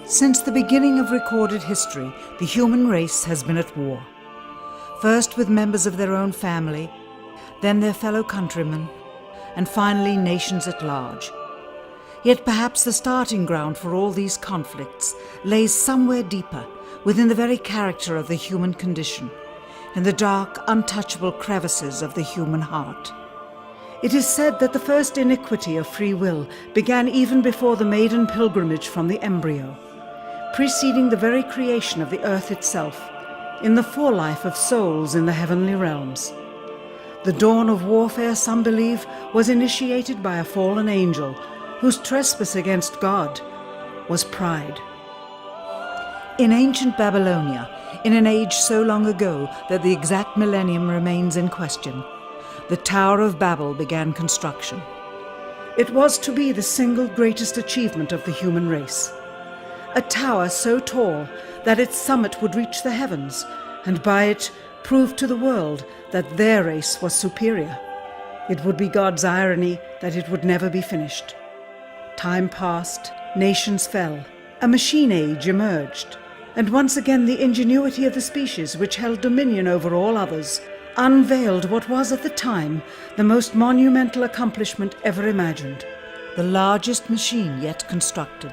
Since the beginning of recorded history, the human race has been at war. First with members of their own family, then their fellow countrymen, and finally nations at large. Yet perhaps the starting ground for all these conflicts lays somewhere deeper, within the very character of the human condition, in the dark, untouchable crevices of the human heart. It is said that the first iniquity of free will began even before the maiden pilgrimage from the embryo, preceding the very creation of the earth itself, in the forelife of souls in the heavenly realms. The dawn of warfare, some believe, was initiated by a fallen angel whose trespass against God was pride. In ancient Babylonia, in an age so long ago that the exact millennium remains in question, the Tower of Babel began construction. It was to be the single greatest achievement of the human race. A tower so tall that its summit would reach the heavens, and by it prove to the world that their race was superior. It would be God's irony that it would never be finished. Time passed, nations fell, a machine age emerged, and once again the ingenuity of the species which held dominion over all others unveiled what was at the time the most monumental accomplishment ever imagined, the largest machine yet constructed.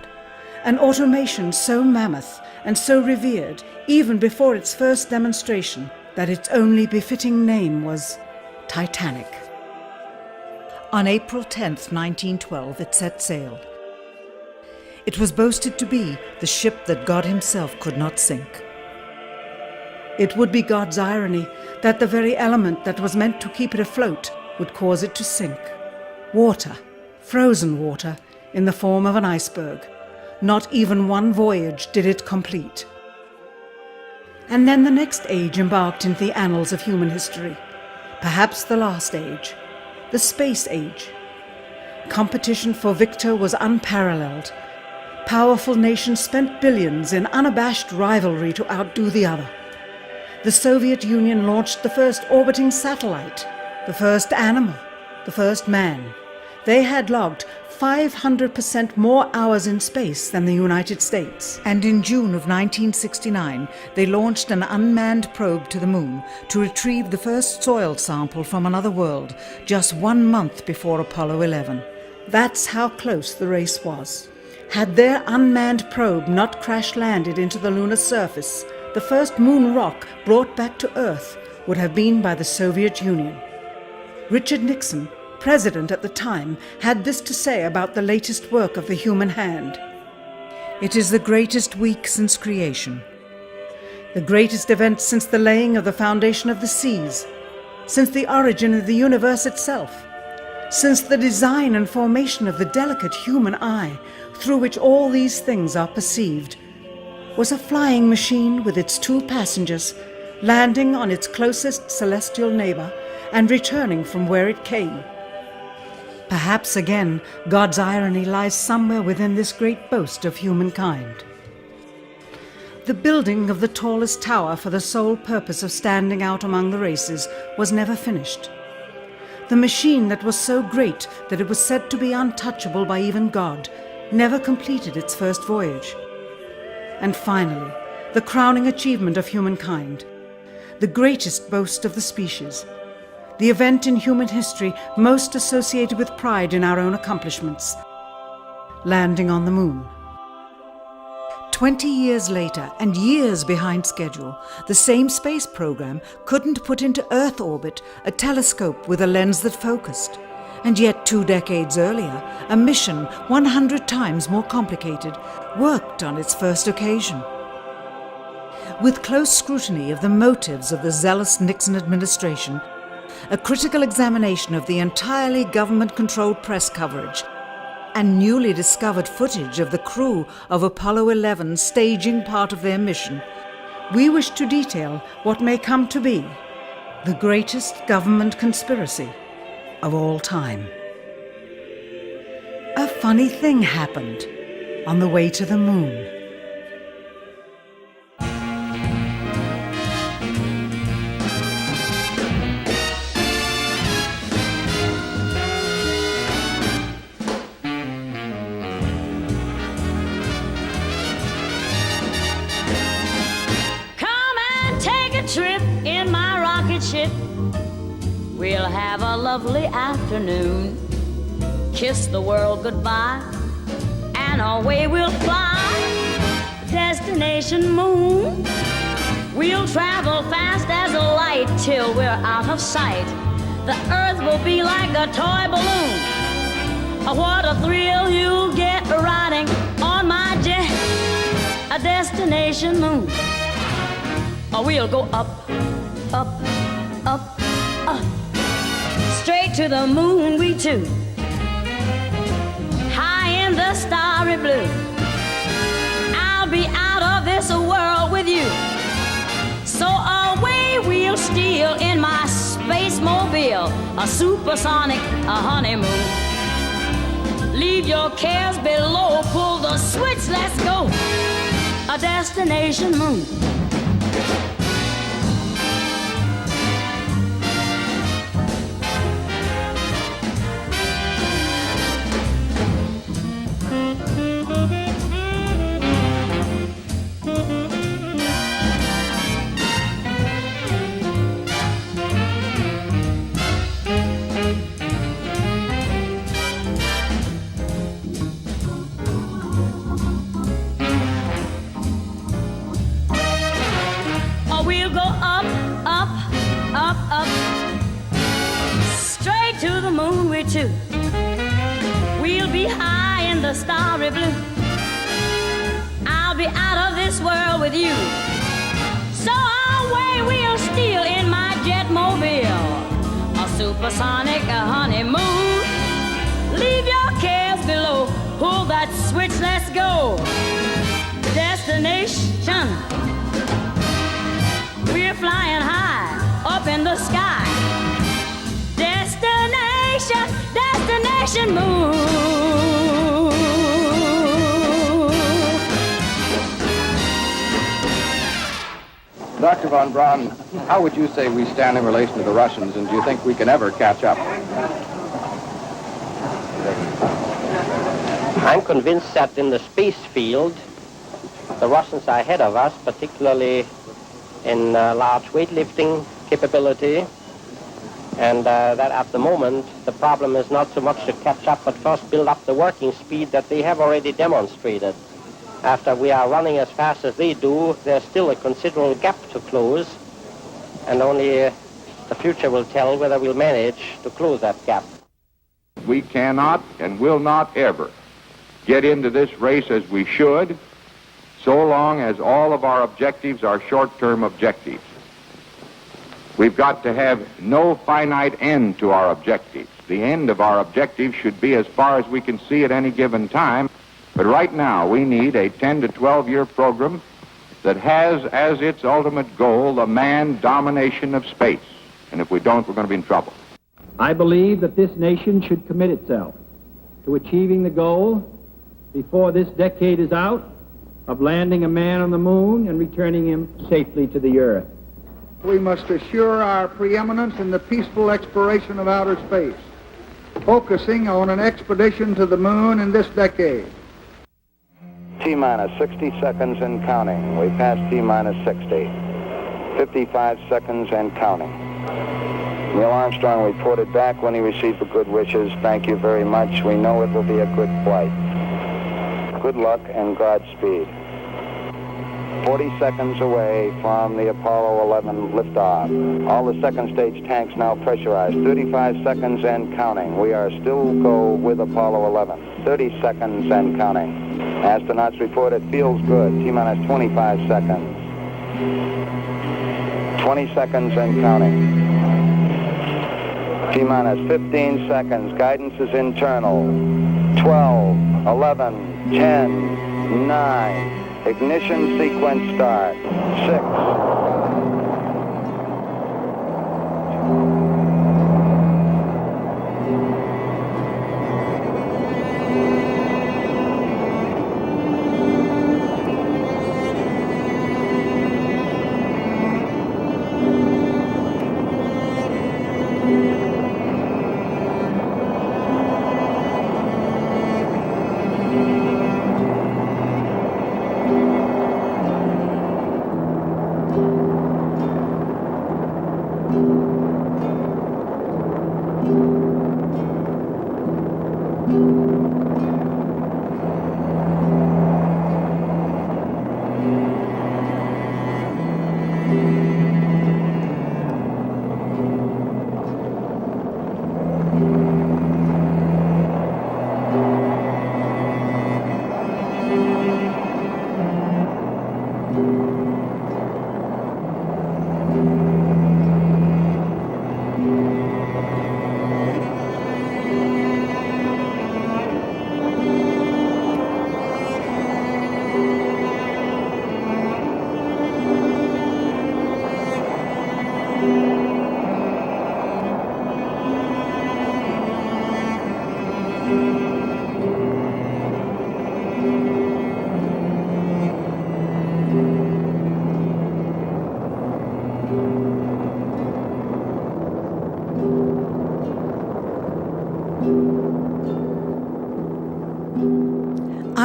An automation so mammoth and so revered, even before its first demonstration, that its only befitting name was Titanic. On April 10th, 1912, it set sail. It was boasted to be the ship that God himself could not sink. It would be God's irony that the very element that was meant to keep it afloat would cause it to sink. Water, frozen water, in the form of an iceberg. Not even one voyage did it complete. And then the next age embarked into the annals of human history, perhaps the last age, the space age. Competition for victor was unparalleled. Powerful nations spent billions in unabashed rivalry to outdo the other. The Soviet Union launched the first orbiting satellite, the first animal, the first man. They had logged 500% more hours in space than the United States. And in June of 1969, they launched an unmanned probe to the moon to retrieve the first soil sample from another world, just 1 month before Apollo 11. That's how close the race was. Had their unmanned probe not crash-landed into the lunar surface, the first moon rock brought back to Earth would have been by the Soviet Union. Richard Nixon, president at the time, had this to say about the latest work of the human hand. It is the greatest week since creation, the greatest event since the laying of the foundation of the seas, since the origin of the universe itself, since the design and formation of the delicate human eye through which all these things are perceived, was a flying machine with its 2 passengers landing on its closest celestial neighbor and returning from where it came. Perhaps again, God's irony lies somewhere within this great boast of humankind. The building of the tallest tower for the sole purpose of standing out among the races was never finished. The machine that was so great that it was said to be untouchable by even God never completed its first voyage. And finally, the crowning achievement of humankind, the greatest boast of the species, the event in human history most associated with pride in our own accomplishments, landing on the moon. 20 years later, and years behind schedule, the same space program couldn't put into Earth orbit a telescope with a lens that focused. And yet 2 decades earlier, a mission 100 times more complicated worked on its first occasion. With close scrutiny of the motives of the zealous Nixon administration, a critical examination of the entirely government-controlled press coverage, and newly discovered footage of the crew of Apollo 11 staging part of their mission, we wish to detail what may come to be the greatest government conspiracy of all time. A funny thing happened on the way to the moon. it. We'll have a lovely afternoon, kiss the world goodbye, and away we'll fly. Destination moon. We'll travel fast as a light till we're out of sight. The earth will be like a toy balloon. Oh, what a thrill you'll get riding on my jet. A destination moon. Oh, we'll go up, up, up, up, straight to the moon we two. High in the starry blue. I'll be out of this world with you. So away we'll steal in my space mobile, a supersonic, a honeymoon. Leave your cares below, pull the switch, let's go. A destination moon. Too. We'll be high in the starry blue. I'll be out of this world with you. So away we'll steal in my jet mobile, a supersonic, a honeymoon. Leave your cares below, pull that switch, let's go. Destination. We're flying high up in the sky. Destination moon. Dr. von Braun, how would you say we stand in relation to the Russians, and do you think we can ever catch up? I'm convinced that in the space field, the Russians are ahead of us, particularly in large weightlifting capability. And that at the moment, the problem is not so much to catch up, but first build up the working speed that they have already demonstrated. After we are running as fast as they do, there's still a considerable gap to close, and only the future will tell whether we'll manage to close that gap. We cannot and will not ever get into this race as we should, so long as all of our objectives are short-term objectives. We've got to have no finite end to our objectives. The end of our objectives should be as far as we can see at any given time. But right now, we need a 10 to 12-year program that has as its ultimate goal the manned domination of space. And if we don't, we're going to be in trouble. I believe that this nation should commit itself to achieving the goal before this decade is out of landing a man on the moon and returning him safely to the earth. We must assure our preeminence in the peaceful exploration of outer space, focusing on an expedition to the moon in this decade. T-minus 60 seconds and counting. We passed T-minus 60. 55 seconds and counting. Neil Armstrong reported back when he received the good wishes. Thank you very much. We know it will be a good flight. Good luck and Godspeed. 40 seconds away from the Apollo 11 liftoff. All the second stage tanks now pressurized. 35 seconds and counting. We are still go with Apollo 11. 30 seconds and counting. Astronauts report it feels good. T-minus 25 seconds. 20 seconds and counting. T-minus 15 seconds. Guidance is internal. 12, 11, 10, 9. Ignition sequence start. 6.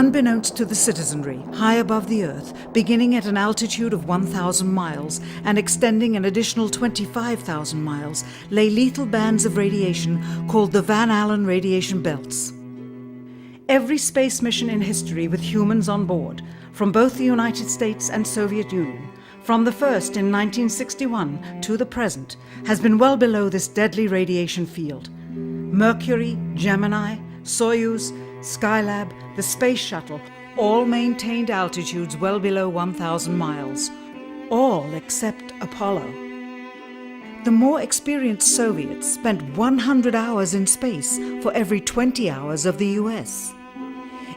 Unbeknownst to the citizenry, high above the Earth, beginning at an altitude of 1,000 miles and extending an additional 25,000 miles, lay lethal bands of radiation called the Van Allen radiation belts. Every space mission in history with humans on board, from both the United States and Soviet Union, from the first in 1961 to the present, has been well below this deadly radiation field. Mercury, Gemini, Soyuz, Skylab, the Space Shuttle, all maintained altitudes well below 1,000 miles. All except Apollo. The more experienced Soviets spent 100 hours in space for every 20 hours of the US.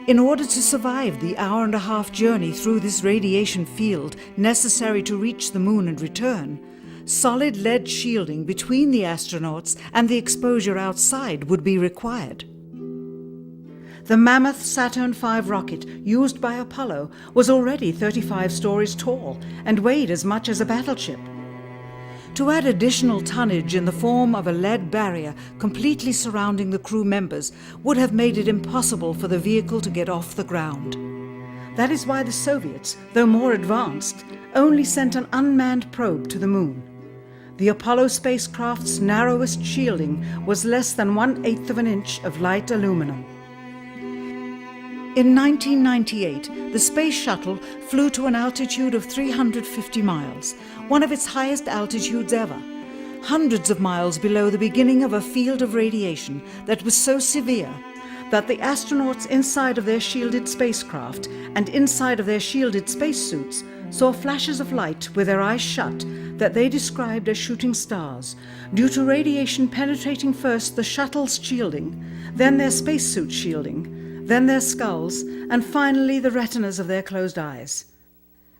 In order to survive the hour-and-a-half journey through this radiation field necessary to reach the moon and return, solid lead shielding between the astronauts and the exposure outside would be required. The mammoth Saturn V rocket used by Apollo was already 35 stories tall and weighed as much as a battleship. To add additional tonnage in the form of a lead barrier completely surrounding the crew members would have made it impossible for the vehicle to get off the ground. That is why the Soviets, though more advanced, only sent an unmanned probe to the moon. The Apollo spacecraft's narrowest shielding was less than 1/8 of an inch of light aluminum. In 1998, the Space Shuttle flew to an altitude of 350 miles, one of its highest altitudes ever, hundreds of miles below the beginning of a field of radiation that was so severe that the astronauts inside of their shielded spacecraft and inside of their shielded spacesuits saw flashes of light with their eyes shut that they described as shooting stars, due to radiation penetrating first the shuttle's shielding, then their spacesuit shielding, then their skulls, and finally the retinas of their closed eyes.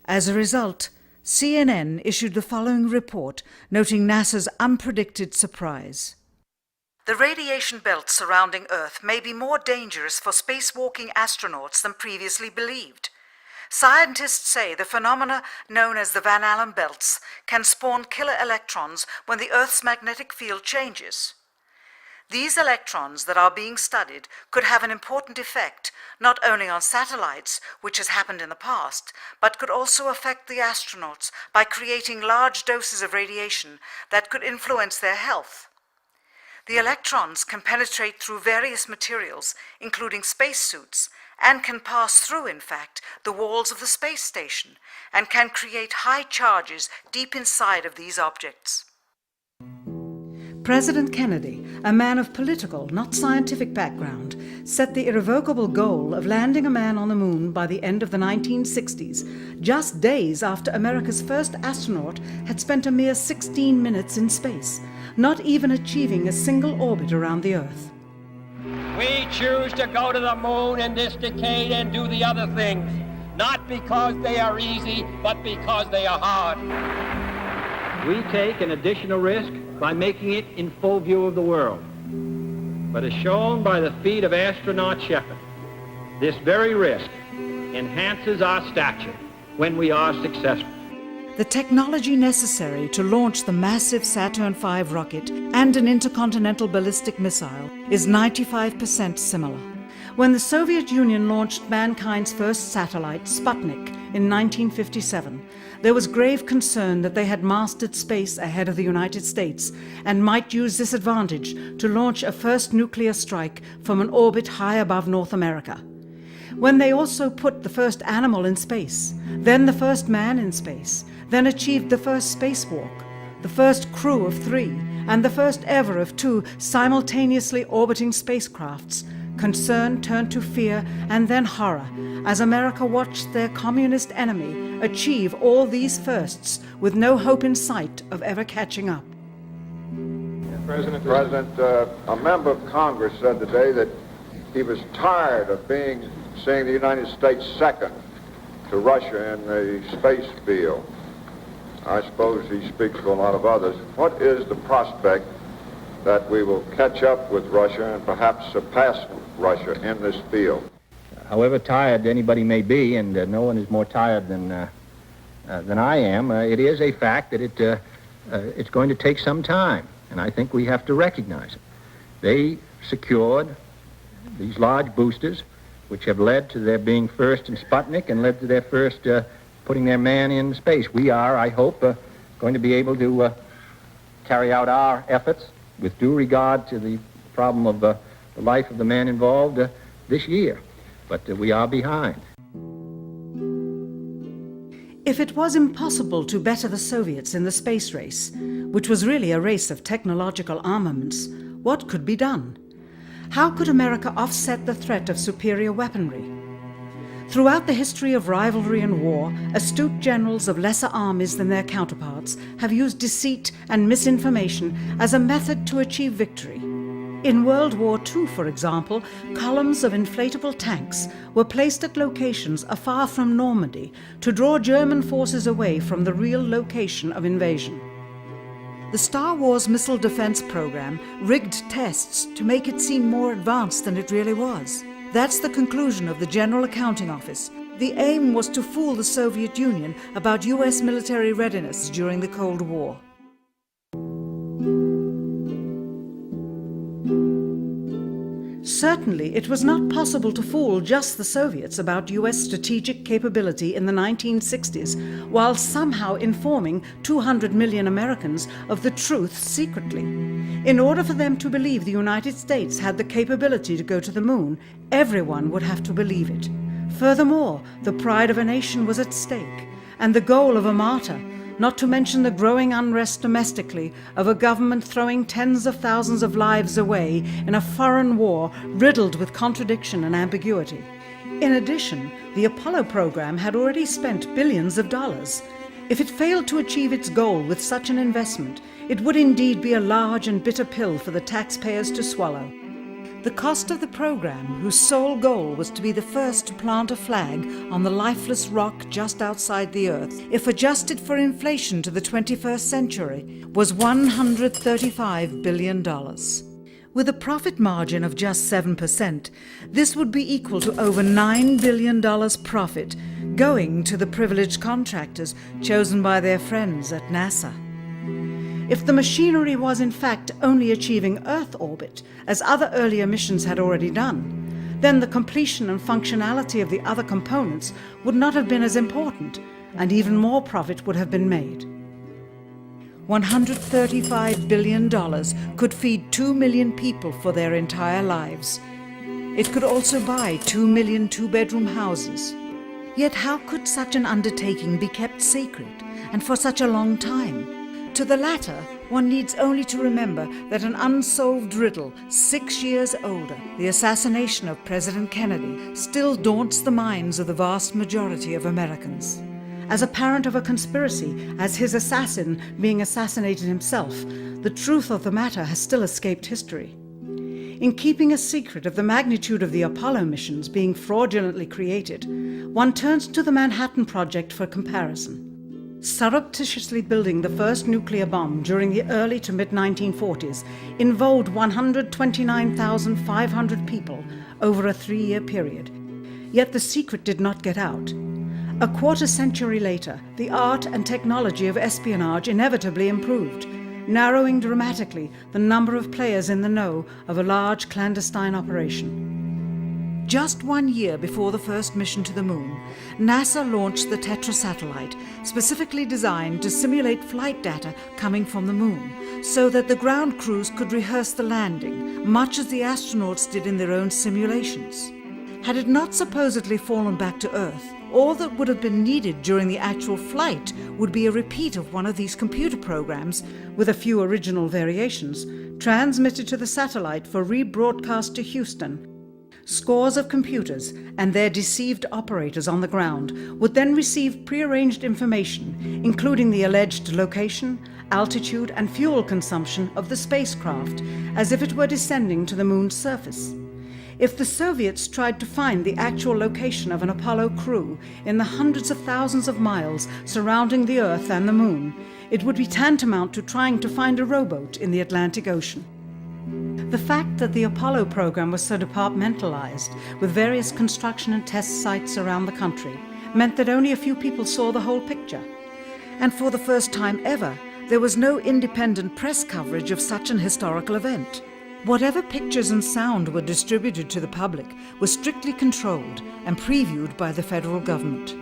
As a result, CNN issued the following report noting NASA's unpredicted surprise. The radiation belt surrounding Earth may be more dangerous for spacewalking astronauts than previously believed. Scientists say the phenomena known as the Van Allen belts can spawn killer electrons when the Earth's magnetic field changes. These electrons that are being studied could have an important effect, not only on satellites, which has happened in the past, but could also affect the astronauts by creating large doses of radiation that could influence their health. The electrons can penetrate through various materials, including spacesuits, and can pass through, in fact, the walls of the space station, and can create high charges deep inside of these objects. President Kennedy, a man of political, not scientific background, set the irrevocable goal of landing a man on the moon by the end of the 1960s, just days after America's first astronaut had spent a mere 16 minutes in space, not even achieving a single orbit around the Earth. We choose to go to the moon in this decade and do the other things, not because they are easy, but because they are hard. We take an additional risk by making it in full view of the world. But as shown by the feat of astronaut Shepard, this very risk enhances our stature when we are successful. The technology necessary to launch the massive Saturn V rocket and an intercontinental ballistic missile is 95% similar. When the Soviet Union launched mankind's first satellite, Sputnik, in 1957, there was grave concern that they had mastered space ahead of the United States and might use this advantage to launch a first nuclear strike from an orbit high above North America. When they also put the first animal in space, then the first man in space, then achieved the first spacewalk, the first crew of 3, and the first ever of 2 simultaneously orbiting spacecrafts, concern turned to fear and then horror as America watched their communist enemy achieve all these firsts with no hope in sight of ever catching up. President, a member of Congress said today that he was tired of seeing the United States second to Russia in the space field. I suppose he speaks for a lot of others. What is the prospect that we will catch up with Russia and perhaps surpass Russia in this field? However tired anybody may be, and no one is more tired than I am, it is a fact that it's going to take some time, and I think we have to recognize it. They secured these large boosters which have led to their being first in Sputnik and led to their first putting their man in space. We are, I hope, going to be able to carry out our efforts with due regard to the problem of the life of the man involved this year. But we are behind. If it was impossible to better the Soviets in the space race, which was really a race of technological armaments, what could be done? How could America offset the threat of superior weaponry? Throughout the history of rivalry and war, astute generals of lesser armies than their counterparts have used deceit and misinformation as a method to achieve victory. In World War II, for example, columns of inflatable tanks were placed at locations afar from Normandy to draw German forces away from the real location of invasion. The Star Wars missile defense program rigged tests to make it seem more advanced than it really was. That's the conclusion of the General Accounting Office. The aim was to fool the Soviet Union about US military readiness during the Cold War. Certainly, it was not possible to fool just the Soviets about US strategic capability in the 1960s, while somehow informing 200 million Americans of the truth secretly. In order for them to believe the United States had the capability to go to the moon, everyone would have to believe it. Furthermore, the pride of a nation was at stake, and the goal of a martyr, not to mention the growing unrest domestically of a government throwing tens of thousands of lives away in a foreign war riddled with contradiction and ambiguity. In addition, the Apollo program had already spent billions of dollars. If it failed to achieve its goal with such an investment, it would indeed be a large and bitter pill for the taxpayers to swallow. The cost of the program, whose sole goal was to be the first to plant a flag on the lifeless rock just outside the Earth, if adjusted for inflation to the 21st century, was $135 billion. With a profit margin of just 7%, this would be equal to over $9 billion profit going to the privileged contractors chosen by their friends at NASA. If the machinery was in fact only achieving Earth orbit, as other earlier missions had already done, then the completion and functionality of the other components would not have been as important, and even more profit would have been made. $135 billion could feed 2 million people for their entire lives. It could also buy 2 million two-bedroom houses. Yet how could such an undertaking be kept sacred, and for such a long time? To the latter, one needs only to remember that an unsolved riddle, 6 years older, the assassination of President Kennedy, still daunts the minds of the vast majority of Americans. As a parent of a conspiracy, as his assassin being assassinated himself, the truth of the matter has still escaped history. In keeping a secret of the magnitude of the Apollo missions being fraudulently created, one turns to the Manhattan Project for comparison. Surreptitiously building the first nuclear bomb during the early to mid-1940s involved 129,500 people over a 3-year period. Yet the secret did not get out. A quarter century later, the art and technology of espionage inevitably improved, narrowing dramatically the number of players in the know of a large clandestine operation. Just 1 year before the first mission to the moon, NASA launched the Tetra satellite, specifically designed to simulate flight data coming from the moon, so that the ground crews could rehearse the landing, much as the astronauts did in their own simulations. Had it not supposedly fallen back to Earth, all that would have been needed during the actual flight would be a repeat of one of these computer programs, with a few original variations, transmitted to the satellite for rebroadcast to Houston. Scores of computers and their deceived operators on the ground would then receive prearranged information, including the alleged location, altitude, and fuel consumption of the spacecraft, as if it were descending to the moon's surface. If the Soviets tried to find the actual location of an Apollo crew in the hundreds of thousands of miles surrounding the Earth and the moon, it would be tantamount to trying to find a rowboat in the Atlantic Ocean. The fact that the Apollo program was so departmentalized, with various construction and test sites around the country, meant that only a few people saw the whole picture. And for the first time ever, there was no independent press coverage of such an historical event. Whatever pictures and sound were distributed to the public were strictly controlled and previewed by the federal government.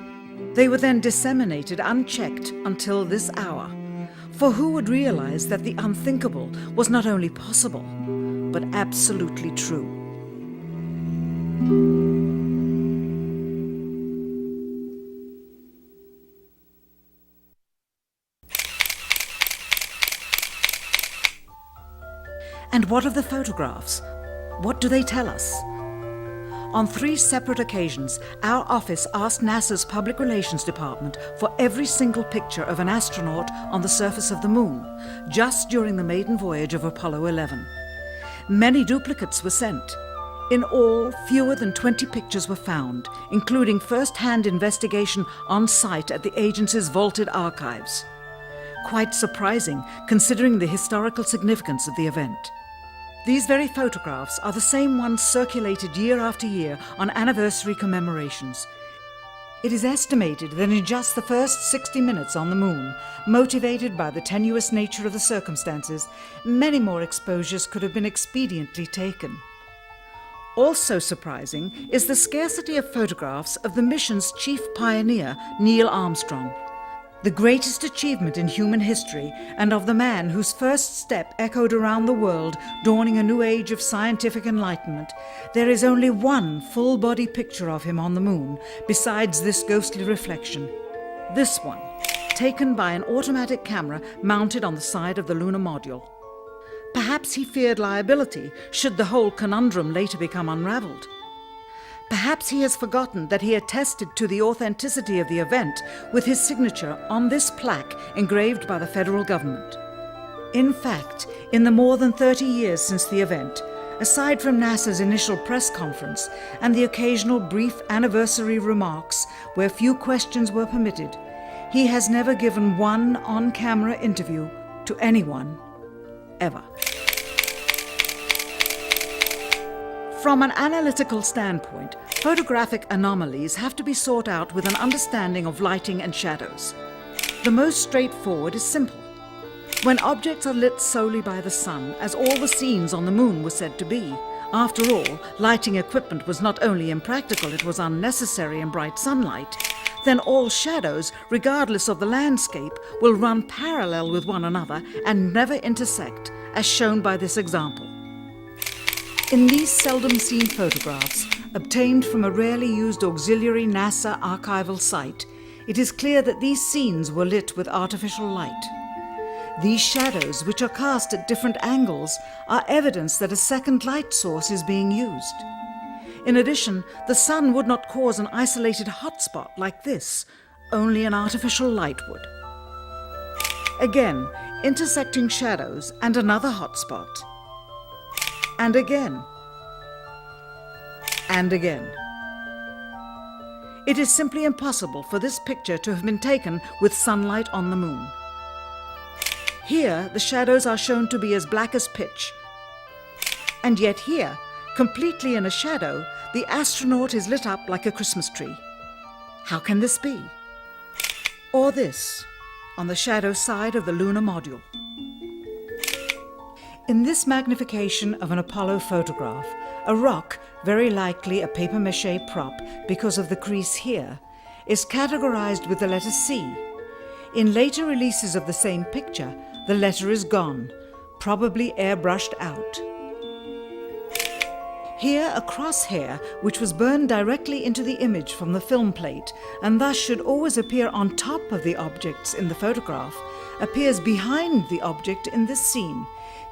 They were then disseminated unchecked until this hour. For who would realize that the unthinkable was not only possible, but absolutely true? And what of the photographs? What do they tell us? On 3 separate occasions, our office asked NASA's Public Relations Department for every single picture of an astronaut on the surface of the Moon, just during the maiden voyage of Apollo 11. Many duplicates were sent. In all, fewer than 20 pictures were found, including first-hand investigation on site at the agency's vaulted archives. Quite surprising, considering the historical significance of the event. These very photographs are the same ones circulated year after year on anniversary commemorations. It is estimated that in just the first 60 minutes on the Moon, motivated by the tenuous nature of the circumstances, many more exposures could have been expediently taken. Also surprising is the scarcity of photographs of the mission's chief pioneer, Neil Armstrong. The greatest achievement in human history, and of the man whose first step echoed around the world, dawning a new age of scientific enlightenment, there is only one full-body picture of him on the Moon, besides this ghostly reflection. This one, taken by an automatic camera mounted on the side of the lunar module. Perhaps he feared liability should the whole conundrum later become unraveled. Perhaps he has forgotten that he attested to the authenticity of the event with his signature on this plaque engraved by the federal government. In fact, in the more than 30 years since the event, aside from NASA's initial press conference and the occasional brief anniversary remarks where few questions were permitted, he has never given one on-camera interview to anyone, ever. From an analytical standpoint, photographic anomalies have to be sought out with an understanding of lighting and shadows. The most straightforward is simple. When objects are lit solely by the sun, as all the scenes on the Moon were said to be, after all, lighting equipment was not only impractical, it was unnecessary in bright sunlight, then all shadows, regardless of the landscape, will run parallel with one another and never intersect, as shown by this example. In these seldom-seen photographs, obtained from a rarely used auxiliary NASA archival site, it is clear that these scenes were lit with artificial light. These shadows, which are cast at different angles, are evidence that a second light source is being used. In addition, the sun would not cause an isolated hotspot like this, only an artificial light would. Again, intersecting shadows and another hotspot. And again. And again. It is simply impossible for this picture to have been taken with sunlight on the Moon. Here, the shadows are shown to be as black as pitch. And yet here, completely in a shadow, the astronaut is lit up like a Christmas tree. How can this be? Or this, on the shadow side of the lunar module. In this magnification of an Apollo photograph, a rock, very likely a papier-mâché prop because of the crease here, is categorized with the letter C. In later releases of the same picture, the letter is gone, probably airbrushed out. Here, a crosshair, which was burned directly into the image from the film plate, and thus should always appear on top of the objects in the photograph, appears behind the object in this scene,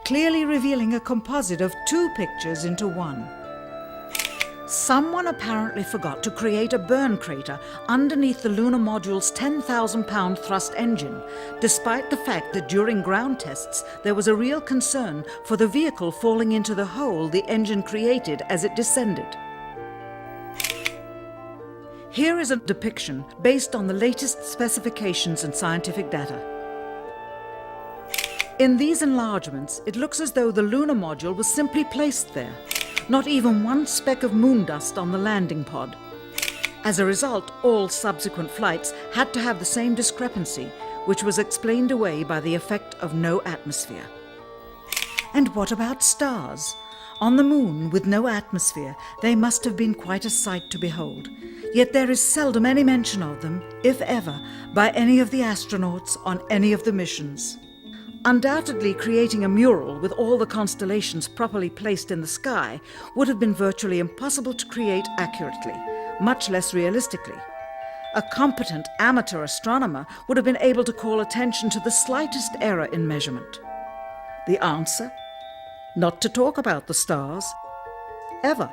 clearly revealing a composite of 2 pictures into one. Someone apparently forgot to create a burn crater underneath the lunar module's 10,000-pound thrust engine, despite the fact that during ground tests there was a real concern for the vehicle falling into the hole the engine created as it descended. Here is a depiction based on the latest specifications and scientific data. In these enlargements, it looks as though the lunar module was simply placed there. Not even one speck of moon dust on the landing pod. As a result, all subsequent flights had to have the same discrepancy, which was explained away by the effect of no atmosphere. And what about stars? On the moon, with no atmosphere, they must have been quite a sight to behold. Yet there is seldom any mention of them, if ever, by any of the astronauts on any of the missions. Undoubtedly, creating a mural with all the constellations properly placed in the sky would have been virtually impossible to create accurately, much less realistically. A competent amateur astronomer would have been able to call attention to the slightest error in measurement. The answer? Not to talk about the stars, ever.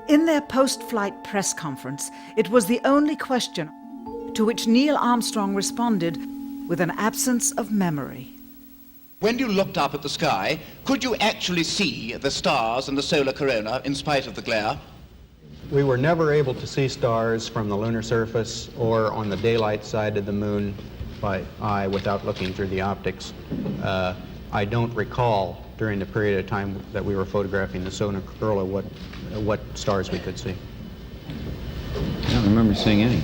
In their post-flight press conference, it was the only question to which Neil Armstrong responded with an absence of memory. When you looked up at the sky, could you actually see the stars and the solar corona in spite of the glare? We were never able to see stars from the lunar surface or on the daylight side of the moon by eye without looking through the optics. I don't recall during the period of time that we were photographing the solar corona what stars we could see. I don't remember seeing any.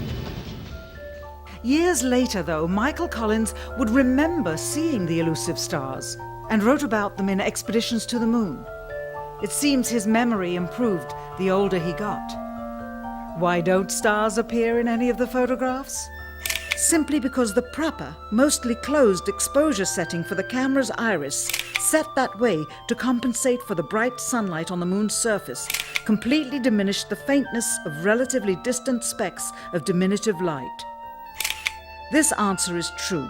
Years later, though, Michael Collins would remember seeing the elusive stars and wrote about them in Expeditions to the Moon. It seems his memory improved the older he got. Why don't stars appear in any of the photographs? Simply because the proper, mostly closed exposure setting for the camera's iris, set that way to compensate for the bright sunlight on the moon's surface, completely diminished the faintness of relatively distant specks of diminutive light. This answer is true.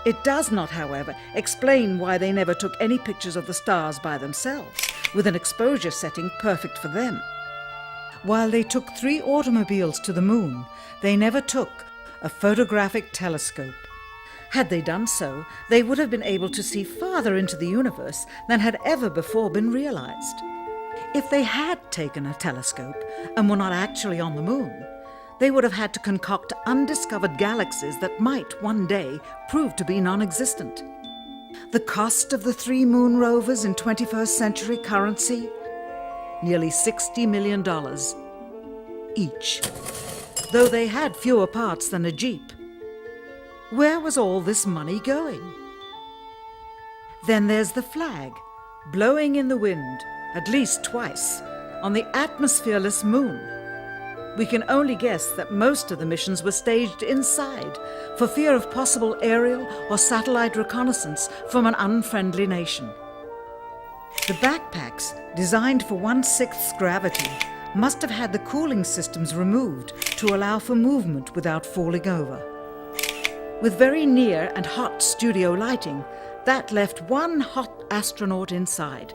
It does not, however, explain why they never took any pictures of the stars by themselves, with an exposure setting perfect for them. While they took 3 automobiles to the moon, they never took a photographic telescope. Had they done so, they would have been able to see farther into the universe than had ever before been realized. If they had taken a telescope and were not actually on the moon, they would have had to concoct undiscovered galaxies that might one day prove to be non-existent. The cost of the 3 moon rovers in 21st century currency? Nearly $60 million each, though they had fewer parts than a Jeep. Where was all this money going? Then there's the flag, blowing in the wind, at least twice, on the atmosphereless moon. We can only guess that most of the missions were staged inside for fear of possible aerial or satellite reconnaissance from an unfriendly nation. The backpacks, designed for 1/6 gravity, must have had the cooling systems removed to allow for movement without falling over. With very near and hot studio lighting, that left one hot astronaut inside.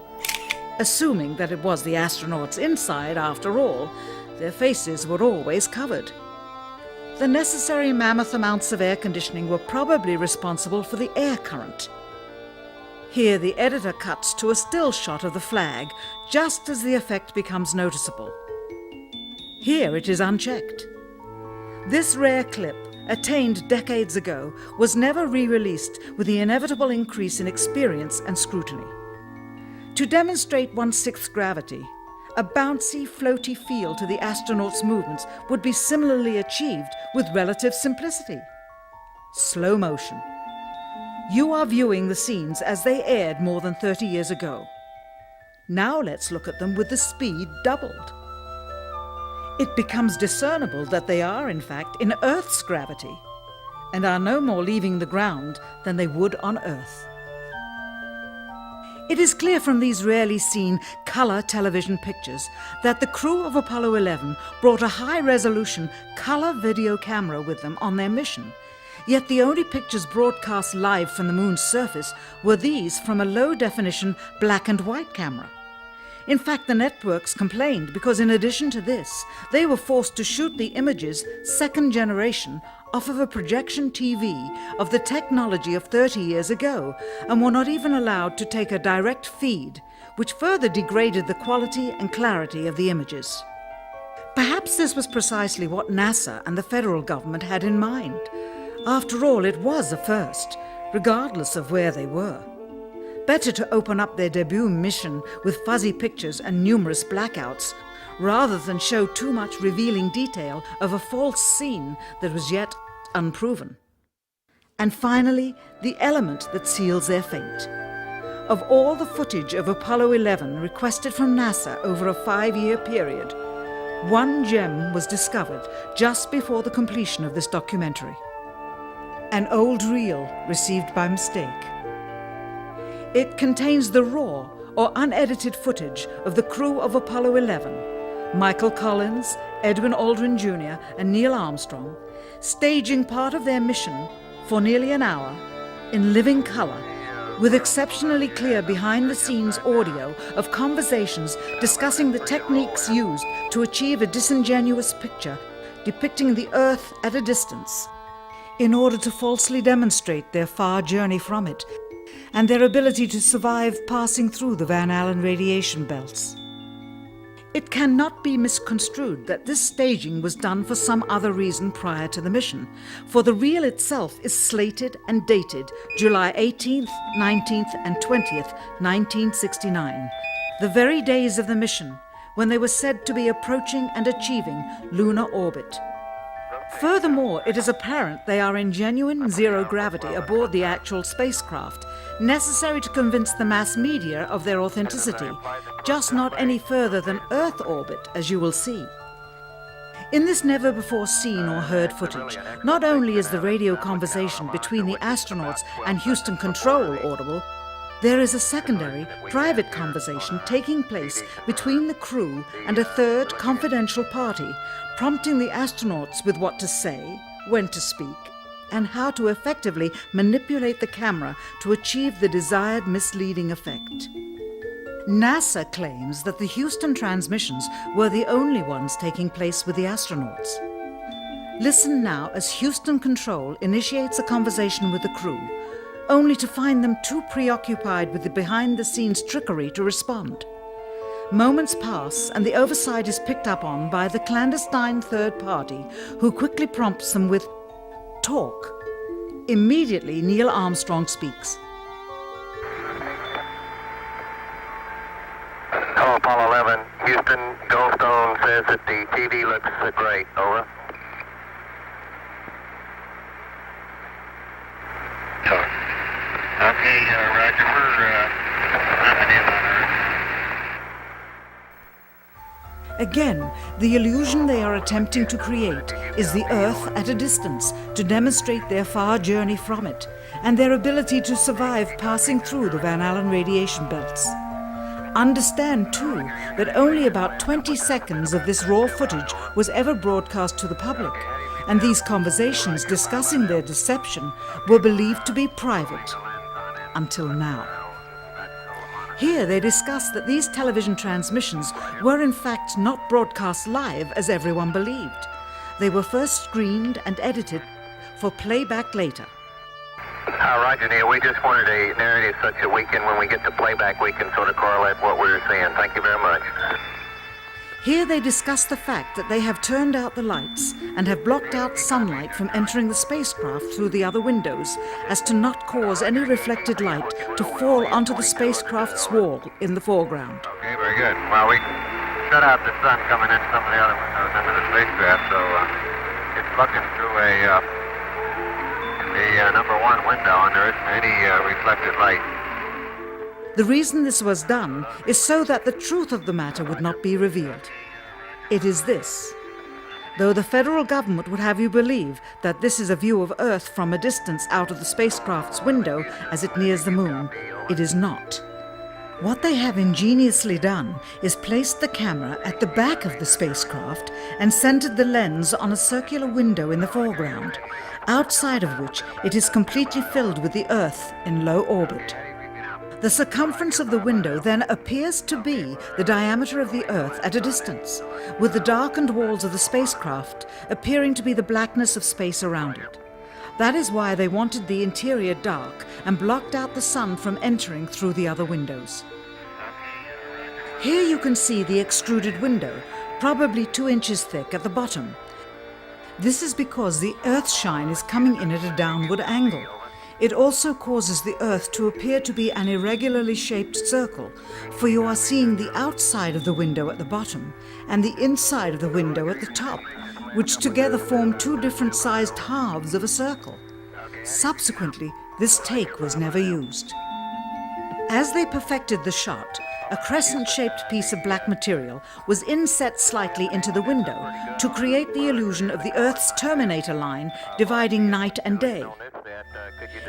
Assuming that it was the astronauts inside, after all, their faces were always covered. The necessary mammoth amounts of air conditioning were probably responsible for the air current. Here the editor cuts to a still shot of the flag, just as the effect becomes noticeable. Here it is unchecked. This rare clip, attained decades ago, was never re-released with the inevitable increase in experience and scrutiny. To demonstrate 1/6 gravity, a bouncy, floaty feel to the astronauts' movements would be similarly achieved with relative simplicity. Slow motion. You are viewing the scenes as they aired more than 30 years ago. Now let's look at them with the speed doubled. It becomes discernible that they are, in fact, in Earth's gravity, and are no more leaving the ground than they would on Earth. It is clear from these rarely seen color television pictures that the crew of Apollo 11 brought a high-resolution color video camera with them on their mission, yet the only pictures broadcast live from the moon's surface were these from a low-definition black and white camera. In fact, the networks complained because in addition to this, they were forced to shoot the images, second generation, off of a projection TV of the technology of 30 years ago, and were not even allowed to take a direct feed, which further degraded the quality and clarity of the images. Perhaps this was precisely what NASA and the federal government had in mind. After all, it was a first, regardless of where they were. Better to open up their debut mission with fuzzy pictures and numerous blackouts, rather than show too much revealing detail of a false scene that was yet unproven. And finally, the element that seals their fate. Of all the footage of Apollo 11 requested from NASA over a 5-year period, one gem was discovered just before the completion of this documentary. An old reel received by mistake. It contains the raw or unedited footage of the crew of Apollo 11, Michael Collins, Edwin Aldrin Jr., and Neil Armstrong, staging part of their mission for nearly an hour in living color, with exceptionally clear behind-the-scenes audio of conversations discussing the techniques used to achieve a disingenuous picture depicting the Earth at a distance, in order to falsely demonstrate their far journey from it and their ability to survive passing through the Van Allen radiation belts. It cannot be misconstrued that this staging was done for some other reason prior to the mission, for the reel itself is slated and dated July 18th, 19th, and 20th, 1969, the very days of the mission when they were said to be approaching and achieving lunar orbit. Furthermore, it is apparent they are in genuine zero gravity aboard the actual spacecraft, necessary to convince the mass media of their authenticity, just not any further than Earth orbit, as you will see. In this never-before-seen or heard footage, not only is the radio conversation between the astronauts and Houston Control audible, there is a secondary, private conversation taking place between the crew and a third confidential party, prompting the astronauts with what to say, when to speak, and how to effectively manipulate the camera to achieve the desired misleading effect. NASA claims that the Houston transmissions were the only ones taking place with the astronauts. Listen now as Houston Control initiates a conversation with the crew, only to find them too preoccupied with the behind-the-scenes trickery to respond. Moments pass and the oversight is picked up on by the clandestine third party, who quickly prompts them with talk. Immediately, Neil Armstrong speaks. Hello, Apollo 11. Houston, Goldstone says that the TV looks great. Over. Okay, Roger. We're mapping in on Earth. Again, the illusion they are attempting to create is the Earth at a distance to demonstrate their far journey from it and their ability to survive passing through the Van Allen radiation belts. Understand, too, that only about 20 seconds of this raw footage was ever broadcast to the public, and these conversations discussing their deception were believed to be private. Until now. Here they discuss that these television transmissions were in fact not broadcast live as everyone believed. They were first screened and edited for playback later. Roger, Neil. We just wanted a narrative such that we can, when we get to playback, we can sort of correlate what we were seeing. Thank you very much. Here they discuss the fact that they have turned out the lights and have blocked out sunlight from entering the spacecraft through the other windows, as to not cause any reflected light to fall onto the spacecraft's wall in the foreground. Okay, very good. Well, we shut out the sun coming in some of the other windows into the spacecraft, so it's looking through the number one window, and there isn't any reflected light. The reason this was done is so that the truth of the matter would not be revealed. It is this. Though the federal government would have you believe that this is a view of Earth from a distance out of the spacecraft's window as it nears the moon, it is not. What they have ingeniously done is placed the camera at the back of the spacecraft and centered the lens on a circular window in the foreground, outside of which it is completely filled with the Earth in low orbit. The circumference of the window then appears to be the diameter of the Earth at a distance, with the darkened walls of the spacecraft appearing to be the blackness of space around it. That is why they wanted the interior dark and blocked out the sun from entering through the other windows. Here you can see the extruded window, probably 2 inches thick at the bottom. This is because the Earth's shine is coming in at a downward angle. It also causes the Earth to appear to be an irregularly shaped circle, for you are seeing the outside of the window at the bottom and the inside of the window at the top, which together form 2 different sized halves of a circle. Subsequently, this take was never used. As they perfected the shot, a crescent-shaped piece of black material was inset slightly into the window to create the illusion of the Earth's terminator line dividing night and day.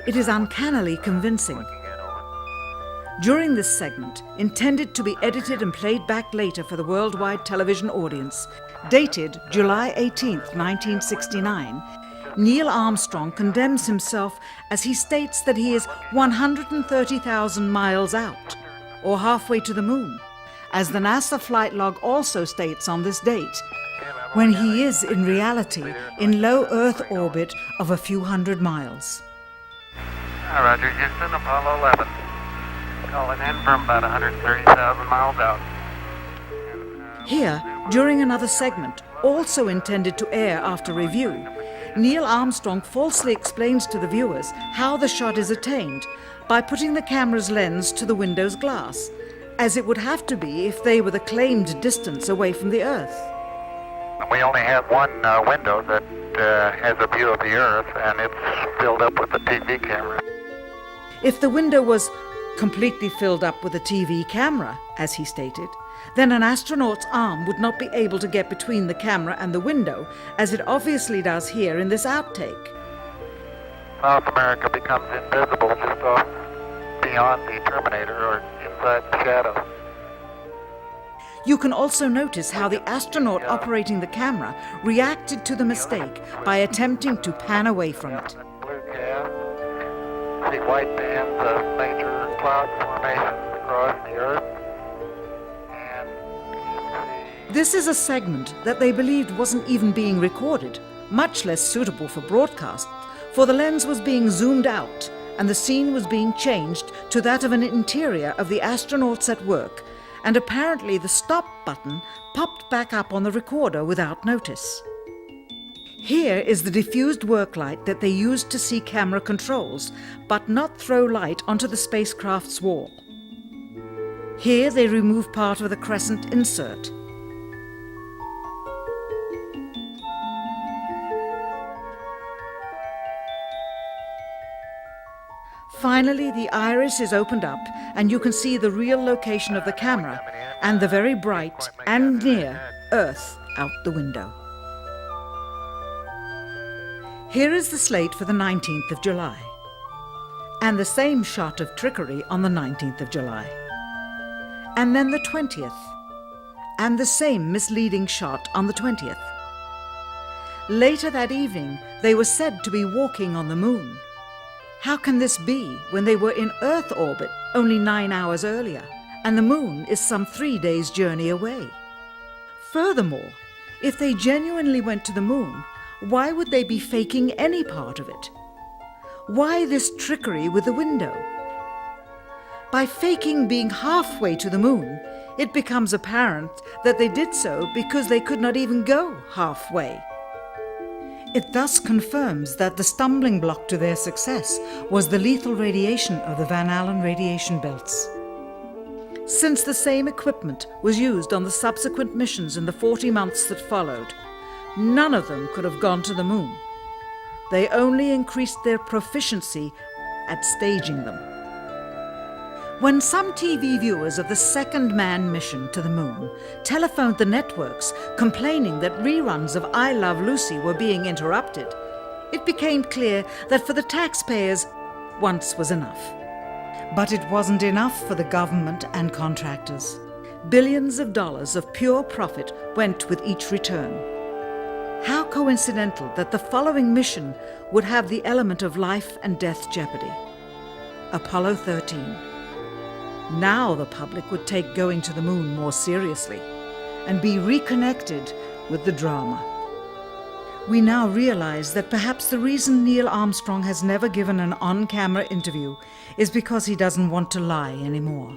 It is uncannily convincing. During this segment, intended to be edited and played back later for the worldwide television audience, dated July 18, 1969, Neil Armstrong condemns himself as he states that he is 130,000 miles out, or halfway to the moon, as the NASA flight log also states on this date, when he is in reality in low Earth orbit of a few hundred miles. Roger, Houston, Apollo 11. Calling in from about 130,000 miles out. Here, during another segment, also intended to air after review, Neil Armstrong falsely explains to the viewers how the shot is attained by putting the camera's lens to the window's glass, as it would have to be if they were the claimed distance away from the Earth. We only have one window that has a view of the Earth, and it's filled up with a TV camera. If the window was completely filled up with a TV camera, as he stated, then an astronaut's arm would not be able to get between the camera and the window, as it obviously does here in this outtake. South America becomes invisible just off beyond the Terminator or inside the shadow. You can also notice how the astronaut operating the camera reacted to the mistake by attempting to pan away from it. Blue cast, see white bands of major cloud formations across the Earth. This is a segment that they believed wasn't even being recorded, much less suitable for broadcast, for the lens was being zoomed out and the scene was being changed to that of an interior of the astronauts at work, and apparently the stop button popped back up on the recorder without notice. Here is the diffused work light that they used to see camera controls, but not throw light onto the spacecraft's wall. Here they remove part of the crescent insert. Finally, the iris is opened up and you can see the real location of the camera and the very bright and near Earth out the window. Here is the slate for the 19th of July, and the same shot of trickery on the 19th of July, and then the 20th, and the same misleading shot on the 20th. Later that evening, they were said to be walking on the moon. How can this be when they were in Earth orbit only 9 hours earlier, and the moon is some 3 days' journey away? Furthermore, if they genuinely went to the moon, why would they be faking any part of it? Why this trickery with the window? By faking being halfway to the moon, it becomes apparent that they did so because they could not even go halfway. It thus confirms that the stumbling block to their success was the lethal radiation of the Van Allen radiation belts. Since the same equipment was used on the subsequent missions in the 40 months that followed, none of them could have gone to the moon. They only increased their proficiency at staging them. When some TV viewers of the second manned mission to the moon telephoned the networks complaining that reruns of I Love Lucy were being interrupted, it became clear that for the taxpayers, once was enough. But it wasn't enough for the government and contractors. Billions of dollars of pure profit went with each return. How coincidental that the following mission would have the element of life and death jeopardy. Apollo 13. Now the public would take going to the moon more seriously and be reconnected with the drama. We now realize that perhaps the reason Neil Armstrong has never given an on-camera interview is because he doesn't want to lie anymore.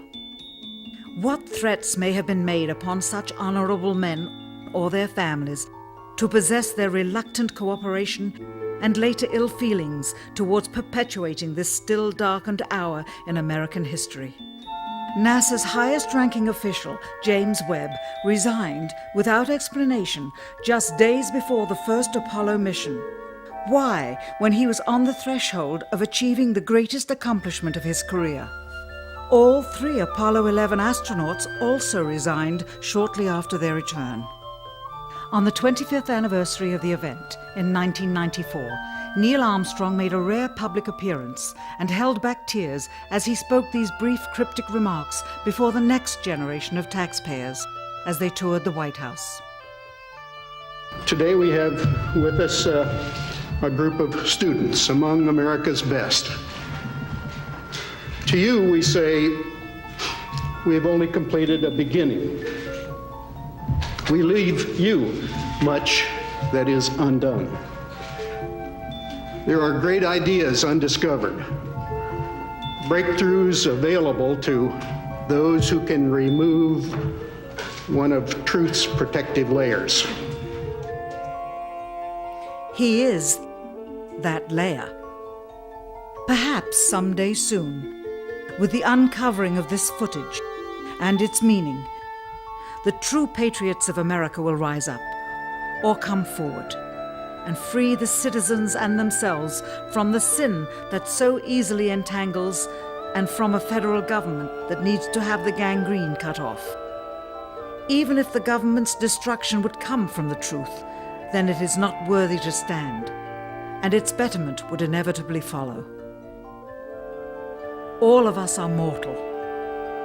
What threats may have been made upon such honorable men or their families to possess their reluctant cooperation and later ill feelings towards perpetuating this still darkened hour in American history. NASA's highest-ranking official, James Webb, resigned without explanation just days before the first Apollo mission. Why, when he was on the threshold of achieving the greatest accomplishment of his career? All 3 Apollo 11 astronauts also resigned shortly after their return. On the 25th anniversary of the event in 1994, Neil Armstrong made a rare public appearance and held back tears as he spoke these brief cryptic remarks before the next generation of taxpayers as they toured the White House. Today we have with us a group of students among America's best. To you, we say, we have only completed a beginning. We leave you much that is undone. There are great ideas undiscovered, breakthroughs available to those who can remove one of truth's protective layers. He is that layer. Perhaps someday soon, with the uncovering of this footage and its meaning, the true patriots of America will rise up or come forward and free the citizens and themselves from the sin that so easily entangles and from a federal government that needs to have the gangrene cut off. Even if the government's destruction would come from the truth, then it is not worthy to stand, and its betterment would inevitably follow. All of us are mortal.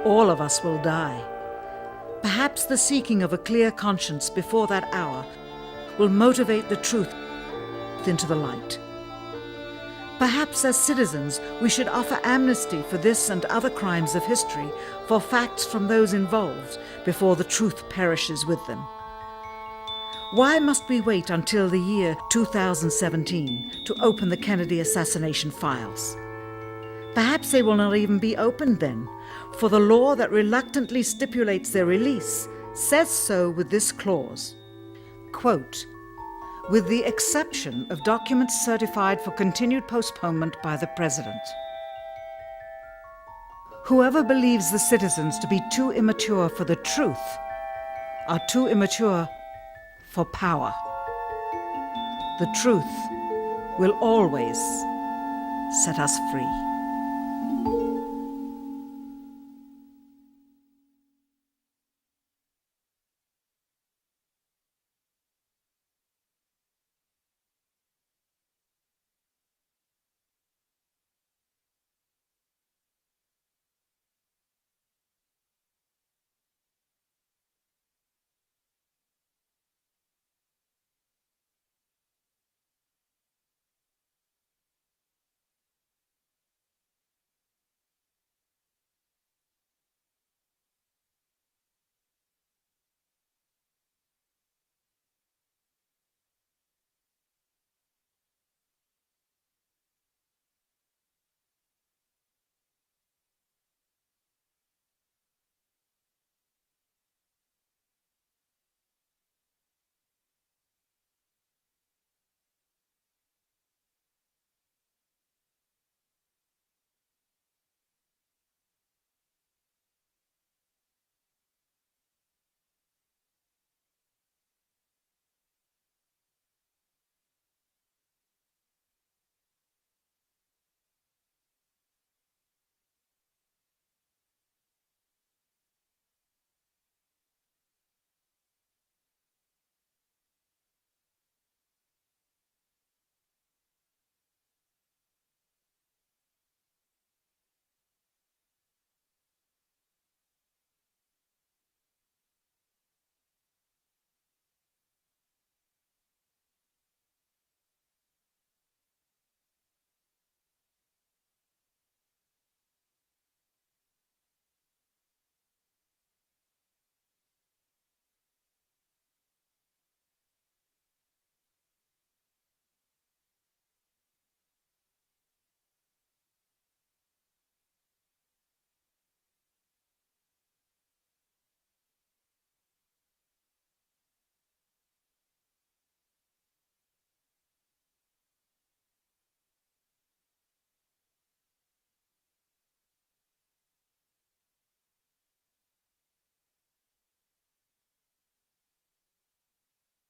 All of us will die. Perhaps the seeking of a clear conscience before that hour will motivate the truth into the light. Perhaps as citizens we should offer amnesty for this and other crimes of history, for facts from those involved before the truth perishes with them. Why must we wait until the year 2017 to open the Kennedy assassination files? Perhaps they will not even be opened then, for the law that reluctantly stipulates their release says so with this clause, quote, with the exception of documents certified for continued postponement by the President. Whoever believes the citizens to be too immature for the truth are too immature for power. The truth will always set us free.